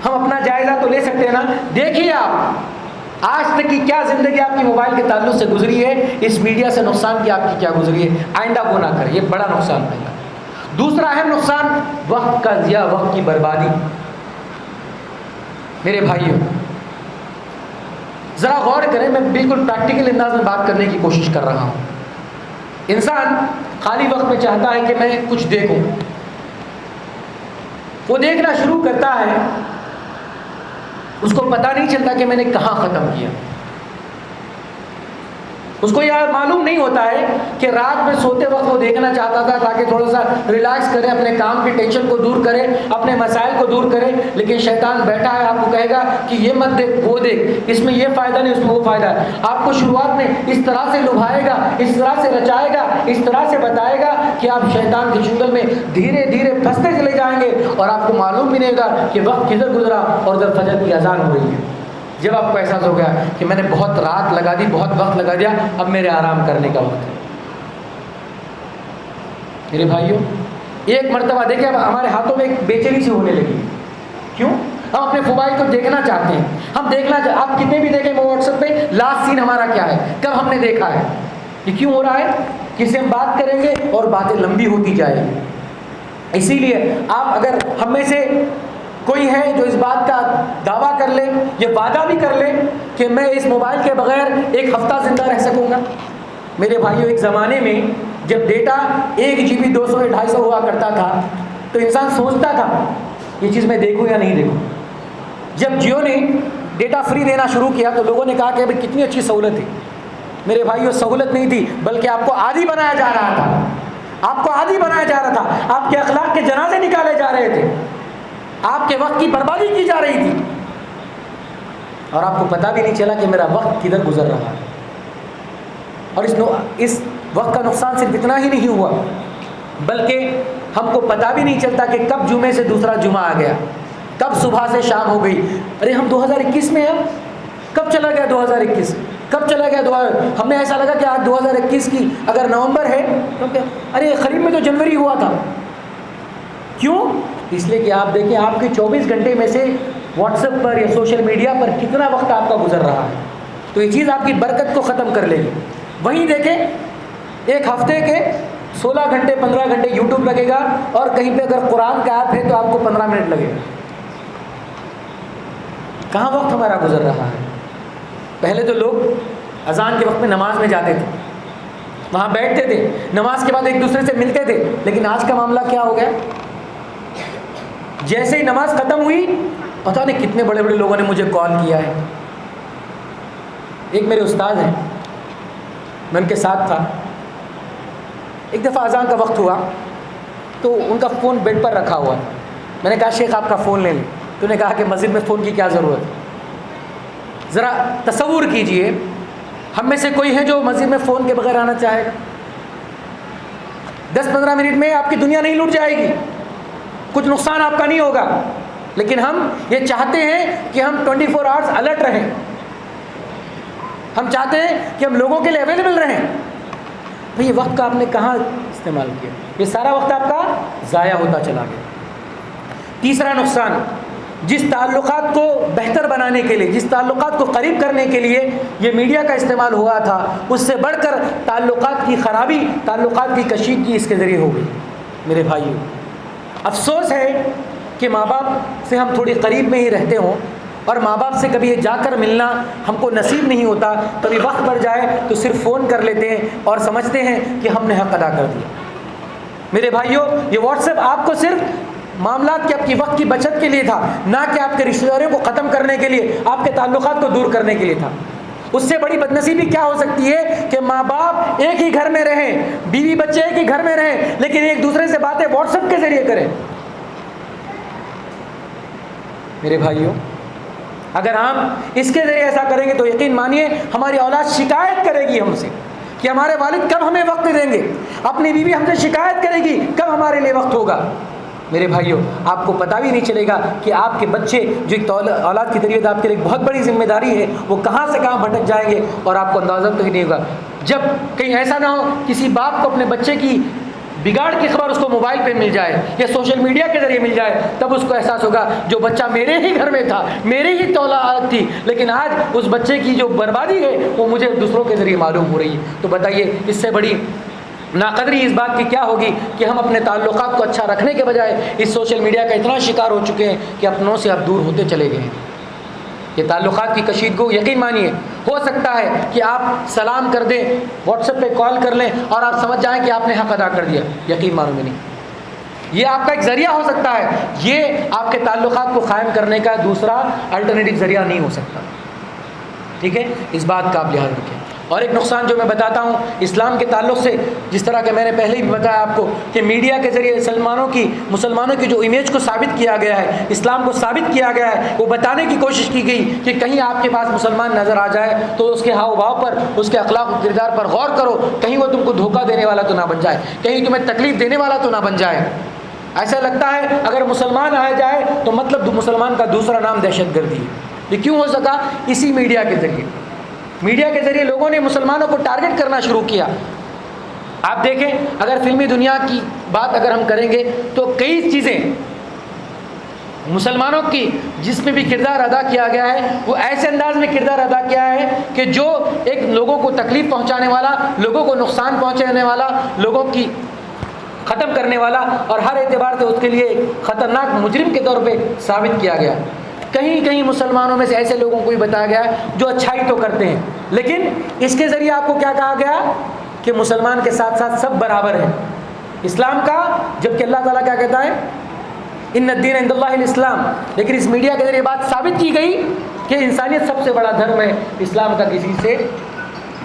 A: ہم اپنا جائزہ تو لے سکتے ہیں نا. دیکھیے آپ آج تک کی کیا زندگی آپ کی موبائل کے تعلق سے گزری ہے, اس میڈیا سے نقصان کی آپ کی کیا گزری ہے. آئندہ وہ نہ کریں, یہ بڑا نقصان پہلا. دوسرا اہم نقصان وقت کا ضیاع, وقت کی بربادی. میرے بھائیوں ذرا غور کریں, میں بالکل پریکٹیکل انداز میں بات کرنے کی کوشش کر رہا ہوں. انسان خالی وقت میں چاہتا ہے کہ میں کچھ دیکھوں, وہ دیکھنا شروع کرتا ہے, اس کو پتہ نہیں چلتا کہ میں نے کہاں ختم کیا. اس کو یہ معلوم نہیں ہوتا ہے کہ رات میں سوتے وقت وہ دیکھنا چاہتا تھا تاکہ تھوڑا سا ریلیکس کرے, اپنے کام کی ٹینشن کو دور کرے, اپنے مسائل کو دور کرے. لیکن شیطان بیٹھا ہے, آپ کو کہے گا کہ یہ مت دیکھ, وہ دیکھ, اس میں یہ فائدہ نہیں, اس میں وہ فائدہ ہے. آپ کو شروعات میں اس طرح سے لبھائے گا, اس طرح سے رچائے گا, اس طرح سے بتائے گا کہ آپ شیطان کے چنگل میں دھیرے دھیرے پھنستے چلے جائیں گے اور آپ کو معلوم بھی نہیں ہوگا کہ وقت کدھر گزرا اور جب فجر کی اذان ہو رہی ہے. جب آپ کو احساس ہو گیا کہ میں نے بہت رات لگا دی, بہت وقت لگا دیا, اب میرے آرام کرنے کا وقت ہے. میرے بھائیوں ایک مرتبہ دیکھیں, اب ہمارے ہاتھوں میں ایک بے چینی سی ہونے لگی. کیوں؟ ہم اپنے موبائل کو دیکھنا چاہتے ہیں, ہم دیکھنا آپ کتنے بھی دیکھیں واٹس ایپ پہ لاسٹ سین ہمارا کیا ہے, کب ہم نے دیکھا ہے. یہ کیوں ہو رہا ہے؟ کسی ہم بات کریں گے اور باتیں لمبی ہوتی جائیں گی. اسی لیے آپ اگر ہم میں سے کوئی ہے جو اس بات کا دعویٰ کر لے, یہ وعدہ بھی کر لے کہ میں اس موبائل کے بغیر ایک ہفتہ زندہ رہ سکوں گا. میرے بھائیوں ایک زمانے میں جب ڈیٹا 1 GB 200 یا 250 ہوا کرتا تھا تو انسان سوچتا تھا یہ چیز میں دیکھوں یا نہیں دیکھوں. جب جیو نے ڈیٹا فری دینا شروع کیا تو لوگوں نے کہا کہ ابھی کتنی اچھی سہولت ہے. میرے بھائیوں سہولت نہیں تھی بلکہ آپ کو عادی بنایا جا رہا تھا, آپ کو عادی بنایا جا رہا تھا, آپ کے اخلاق کے جنازے نکالے جا رہے تھے, آپ کے وقت کی بربادی کی جا رہی تھی اور آپ کو پتہ بھی نہیں چلا کہ میرا وقت کدھر گزر رہا ہے. اور اس وقت کا نقصان صرف اتنا ہی نہیں ہوا بلکہ ہم کو پتہ بھی نہیں چلتا کہ کب جمعے سے دوسرا جمعہ آ گیا, کب صبح سے شام ہو گئی. ارے ہم 2021 میں ہیں, کب چلا گیا 2021, کب چلا گیا ہم نے ایسا لگا کہ آج 2021 کی اگر نومبر ہے تو ارے قریب میں تو جنوری ہوا تھا. کیوں؟ اس لیے کہ آپ دیکھیں آپ کے 24 گھنٹے میں سے واٹس ایپ پر یا سوشل میڈیا پر کتنا وقت آپ کا گزر رہا ہے. تو یہ چیز آپ کی برکت کو ختم کر لے گی. وہیں دیکھیں ایک ہفتے کے 16 گھنٹے 15 گھنٹے یوٹیوب لگے گا, اور کہیں پہ اگر قرآن کا ایپ ہے تو آپ کو 15 منٹ لگے گا. کہاں وقت ہمارا گزر رہا ہے؟ پہلے تو لوگ اذان کے وقت میں نماز میں جاتے تھے, وہاں بیٹھتے تھے, نماز کے بعد ایک دوسرے سے ملتے تھے. لیکن آج کا معاملہ کیا ہو گیا؟ جیسے ہی نماز ختم ہوئی پتہ نہیں کتنے بڑے بڑے لوگوں نے مجھے کال کیا ہے. ایک میرے استاد ہیں, میں ان کے ساتھ تھا. ایک دفعہ اذان کا وقت ہوا تو ان کا فون بیڈ پر رکھا ہوا تھا. میں نے کہا شیخ آپ کا فون لے لیں. تو نے کہا کہ مسجد میں فون کی کیا ضرورت ہے؟ ذرا تصور کیجئے ہم میں سے کوئی ہے جو مسجد میں فون کے بغیر آنا چاہے گا؟ 10-15 منٹ میں آپ کی دنیا نہیں لوٹ جائے گی, کچھ نقصان آپ کا نہیں ہوگا. لیکن ہم یہ چاہتے ہیں کہ ہم 24 آورس الرٹ رہیں, ہم چاہتے ہیں کہ ہم لوگوں کے لیے اویلیبل رہیں. بھئی یہ وقت کا آپ نے کہاں استعمال کیا؟ یہ سارا وقت آپ کا ضائع ہوتا چلا گیا. تیسرا نقصان, جس تعلقات کو بہتر بنانے کے لیے, جس تعلقات کو قریب کرنے کے لیے یہ میڈیا کا استعمال ہوا تھا, اس سے بڑھ کر تعلقات کی خرابی, تعلقات کی کشیدگی اس کے ذریعے ہو گئی. میرے بھائیوں, افسوس ہے کہ ماں باپ سے ہم تھوڑی قریب میں ہی رہتے ہوں, اور ماں باپ سے کبھی جا کر ملنا ہم کو نصیب نہیں ہوتا. کبھی وقت بڑھ جائے تو صرف فون کر لیتے ہیں اور سمجھتے ہیں کہ ہم نے حق ادا کر دیا. میرے بھائیوں, یہ واٹس ایپ آپ کو صرف معاملات کے آپ کی وقت کی بچت کے لیے تھا, نہ کہ آپ کے رشتہ داروں کو ختم کرنے کے لیے, آپ کے تعلقات کو دور کرنے کے لیے تھا. اس سے بڑی بدنصیبی کیا ہو سکتی ہے کہ ماں باپ ایک ہی گھر میں رہیں, بیوی بچے ایک ہی گھر میں رہیں, لیکن ایک دوسرے سے باتیں واٹس ایپ کے ذریعے کریں. میرے بھائیوں, اگر ہم اس کے ذریعے ایسا کریں گے تو یقین مانیے ہماری اولاد شکایت کرے گی ہم سے کہ ہمارے والد کب ہمیں وقت دیں گے. اپنی بیوی ہم سے شکایت کرے گی کب ہمارے لیے وقت ہوگا. میرے بھائیوں, آپ کو پتہ بھی نہیں چلے گا کہ آپ کے بچے جو ایک اولاد کی تربیت آپ کے لیے ایک بہت بڑی ذمہ داری ہے, وہ کہاں سے کہاں بھٹک جائیں گے اور آپ کو اندازہ تو ہی نہیں ہوگا. جب کہیں ایسا نہ ہو کسی باپ کو اپنے بچے کی بگاڑ کی خبر اس کو موبائل پہ مل جائے یا سوشل میڈیا کے ذریعے مل جائے, تب اس کو احساس ہوگا جو بچہ میرے ہی گھر میں تھا, میرے ہی اولاد تھی, لیکن آج اس بچے کی جو بربادی ہے وہ مجھے دوسروں کے ذریعے معلوم ہو رہی ہے. تو بتائیے اس سے بڑی ناقدری اس بات کی کیا ہوگی کہ ہم اپنے تعلقات کو اچھا رکھنے کے بجائے اس سوشل میڈیا کا اتنا شکار ہو چکے ہیں کہ اپنوں سے اب دور ہوتے چلے گئے ہیں. یہ تعلقات کی کشیدگی, یقین مانیے ہو سکتا ہے کہ آپ سلام کر دیں, واٹس ایپ پہ کال کر لیں اور آپ سمجھ جائیں کہ آپ نے حق ادا کر دیا. یقین مانو گے نہیں, یہ آپ کا ایک ذریعہ ہو سکتا ہے, یہ آپ کے تعلقات کو قائم کرنے کا دوسرا الٹرنیٹیو ذریعہ نہیں ہو سکتا. ٹھیک ہے, اس بات کا آپ لحاظ رکھیں. اور ایک نقصان جو میں بتاتا ہوں اسلام کے تعلق سے, جس طرح کہ میں نے پہلے بھی بتایا آپ کو کہ میڈیا کے ذریعے مسلمانوں کی جو امیج کو ثابت کیا گیا ہے, اسلام کو ثابت کیا گیا ہے, وہ بتانے کی کوشش کی گئی کہ کہیں آپ کے پاس مسلمان نظر آ جائے تو اس کے ہاؤ بھاؤ پر, اس کے اخلاق و کردار پر غور کرو, کہیں وہ تم کو دھوکہ دینے والا تو نہ بن جائے, کہیں تمہیں تکلیف دینے والا تو نہ بن جائے. ایسا لگتا ہے اگر مسلمان آ جائے تو مطلب مسلمان کا دوسرا نام دہشت گردی ہے. یہ کیوں ہو سکا؟ اسی میڈیا کے ذریعے. میڈیا کے ذریعے لوگوں نے مسلمانوں کو ٹارگٹ کرنا شروع کیا. آپ دیکھیں اگر فلمی دنیا کی بات اگر ہم کریں گے تو کئی چیزیں مسلمانوں کی جس میں بھی کردار ادا کیا گیا ہے وہ ایسے انداز میں کردار ادا کیا ہے کہ جو ایک لوگوں کو تکلیف پہنچانے والا, لوگوں کو نقصان پہنچانے والا, لوگوں کی ختم کرنے والا اور ہر اعتبار سے اس کے لیے خطرناک مجرم کے طور پہ ثابت کیا گیا. کہیں کہیں مسلمانوں میں سے ایسے لوگوں کو بھی بتایا گیا ہے جو اچھائی تو کرتے ہیں, لیکن اس کے ذریعے آپ کو کیا کہا گیا کہ مسلمان کے ساتھ ساتھ سب برابر ہیں اسلام کا, جبکہ اللہ تعالیٰ کیا کہتا ہے ان الدین عند اللہ الاسلام. لیکن اس میڈیا کے ذریعے بات ثابت کی گئی کہ انسانیت سب سے بڑا دھرم ہے, اسلام کا کسی سے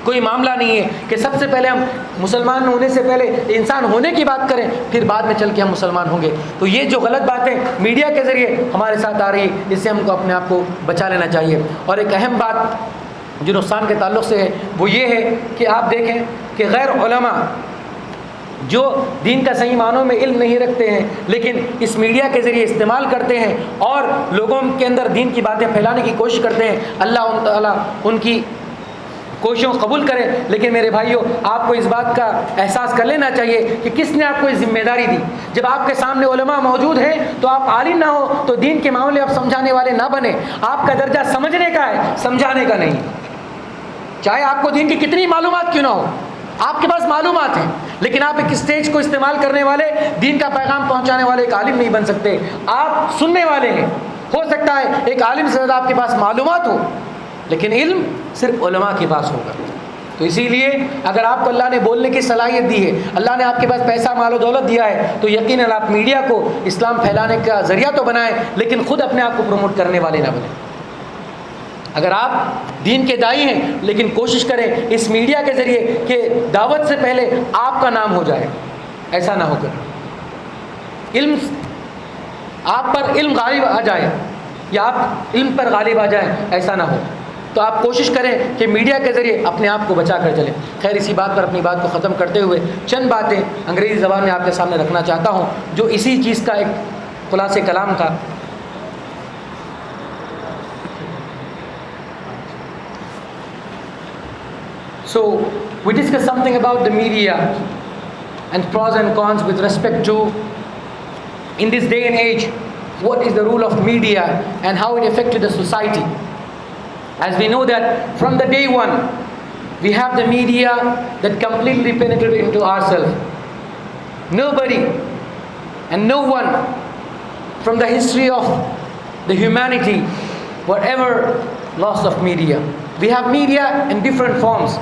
A: کوئی معاملہ نہیں ہے کہ سب سے پہلے ہم مسلمان ہونے سے پہلے انسان ہونے کی بات کریں پھر بعد میں چل کے ہم مسلمان ہوں گے. تو یہ جو غلط باتیں میڈیا کے ذریعے ہمارے ساتھ آ رہی ہے, اس سے ہم کو اپنے آپ کو بچا لینا چاہیے. اور ایک اہم بات جو نقصان کے تعلق سے ہے وہ یہ ہے کہ آپ دیکھیں کہ غیر علماء جو دین کا صحیح معنوں میں علم نہیں رکھتے ہیں لیکن اس میڈیا کے ذریعے استعمال کرتے ہیں اور لوگوں کے اندر دین کی باتیں پھیلانے کی کوشش کرتے ہیں, اللہ تعالیٰ ان کی کوششوں کو قبول کریں. لیکن میرے بھائیوں آپ کو اس بات کا احساس کر لینا چاہیے کہ کس نے آپ کو یہ ذمہ داری دی. جب آپ کے سامنے علماء موجود ہیں تو آپ عالم نہ ہو تو دین کے معاملے آپ سمجھانے والے نہ بنیں. آپ کا درجہ سمجھنے کا ہے, سمجھانے کا نہیں. چاہے آپ کو دین کی کتنی معلومات کیوں نہ ہو, آپ کے پاس معلومات ہیں, لیکن آپ ایک اسٹیج کو استعمال کرنے والے, دین کا پیغام پہنچانے والے ایک عالم نہیں بن سکتے. آپ سننے والے ہیں. ہو سکتا ہے ایک عالم سے زیادہ آپ کے پاس معلومات ہو, لیکن علم صرف علماء کے پاس ہوگا. تو اسی لیے اگر آپ کو اللہ نے بولنے کی صلاحیت دی ہے, اللہ نے آپ کے پاس پیسہ مال و دولت دیا ہے, تو یقیناً آپ میڈیا کو اسلام پھیلانے کا ذریعہ تو بنائیں, لیکن خود اپنے آپ کو پروموٹ کرنے والے نہ بنیں. اگر آپ دین کے داعی ہیں, لیکن کوشش کریں اس میڈیا کے ذریعے کہ دعوت سے پہلے آپ کا نام ہو جائے. ایسا نہ ہو کر علم آپ پر علم غالب آ جائے یا آپ علم پر غالب آ جائیں, ایسا نہ ہو. تو آپ کوشش کریں کہ میڈیا کے ذریعے اپنے آپ کو بچا کر چلیں. خیر اسی بات پر اپنی بات کو ختم کرتے ہوئے چند باتیں انگریزی زبان میں آپ کے سامنے رکھنا چاہتا ہوں, جو اسی چیز کا ایک خلاصہ کلام تھا. So we discussed something about the media and pros and cons with respect to, in this day and age, what is the role of media and how it affected the society. As we know that from the day one, we have the media that completely penetrated into ourselves. Nobody and no one from the history of the humanity were ever lost of media. We have media in different forms,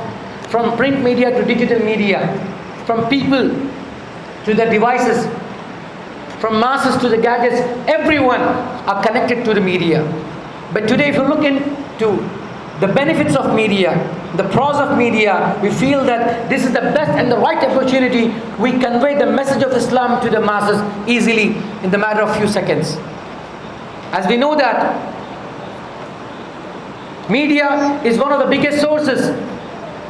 A: from print media to digital media, from people to the devices, from masses to the gadgets. Everyone are connected to the media. But today if you look into the benefits of media, the pros of media, we feel that this is the best and the right opportunity. We convey the message of Islam to the masses easily in the matter of few seconds. As we know that media is one of the biggest sources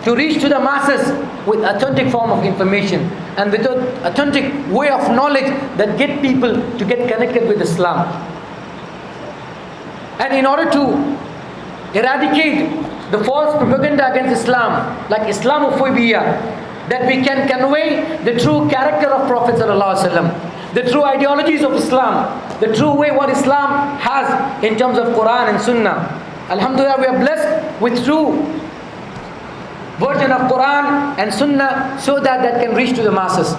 A: to reach to the masses with authentic form of information and with an authentic way of knowledge that get people to get connected with Islam. And in order to eradicate the false propaganda against Islam, like Islamophobia, that we can convey the true character of Prophet ﷺ, the true ideologies of Islam, the true way what Islam has in terms of Quran and Sunnah. Alhamdulillah, we are blessed with true version of Quran and Sunnah so that can reach to the masses.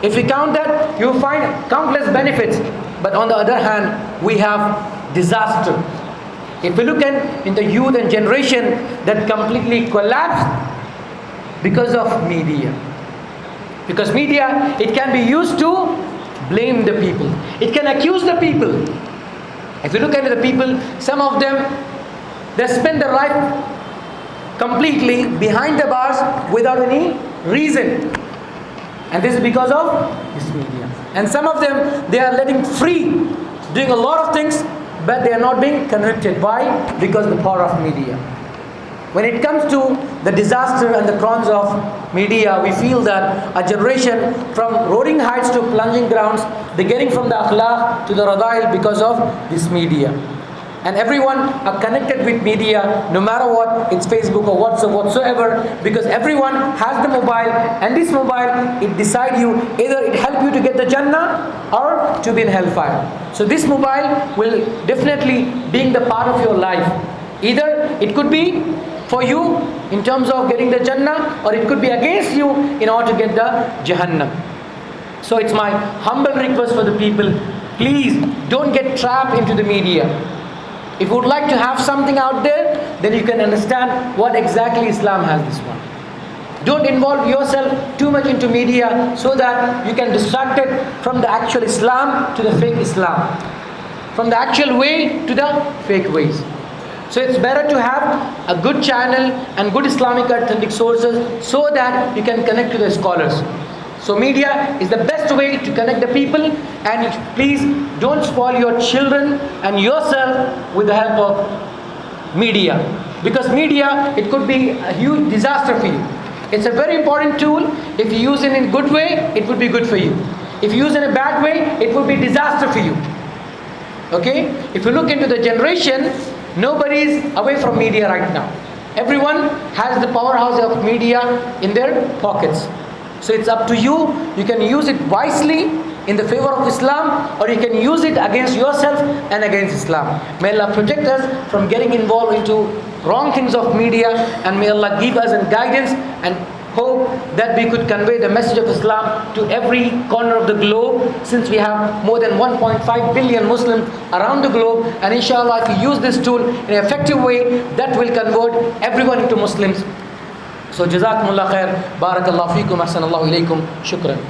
A: If we count that, you will find countless benefits. But on the other hand, we have disaster. If we look in the youth and generation that completely collapsed because of media. Because media, it can be used to blame the people. It can accuse the people. If you look at the people, some of them, they spend their life completely behind the bars without any reason. And this is because of this media. And some of them, they are letting free, doing a lot of things, but they are not being convicted. Why? Because of the power of media. When it comes to the disaster and the cons of media, we feel that a generation from roaring heights to plunging grounds, they're getting from the akhlaq to the radail because of this media. And everyone are connected with media, no matter what, it's Facebook or WhatsApp, whatsoever, because everyone has the mobile, and this mobile, it decide you, either it help you to get the Jannah or to be in hellfire. So this mobile will definitely being the part of your life. Either it could be for you in terms of getting the Jannah, or it could be against you in order to get the Jahannam. So it's my humble request for the people, please don't get trapped into the media. If you would like to have something out there, then you can understand what exactly Islam has this one. Don't involve yourself too much into media so that you can distract it from the actual Islam to the fake Islam, from the actual way to the fake ways. So it's better to have a good channel and good Islamic authentic sources so that you can connect to the scholars. So media is the best way to connect the people, and please don't spoil your children and yourself with the help of media. Because media, it could be a huge disaster for you. It's a very important tool. If you use it in a good way, it would be good for you. If you use it in a bad way, it would be disaster for you. Okay? If you look into the generation, nobody is away from media right now. Everyone has the powerhouse of media in their pockets. So it's up to you. You can use it wisely in the favor of Islam, or you can use it against yourself and against Islam. May Allah protect us from getting involved into wrong things of media, and may Allah give us guidance, and hope that we could convey the message of Islam to every corner of the globe, since we have more than 1.5 billion Muslims around the globe. And inshallah, if we use this tool in an effective way, that will convert everyone into Muslims. So jazakumullah khair, barakallahu feekum, ahsanallahu ilaykum, shukran.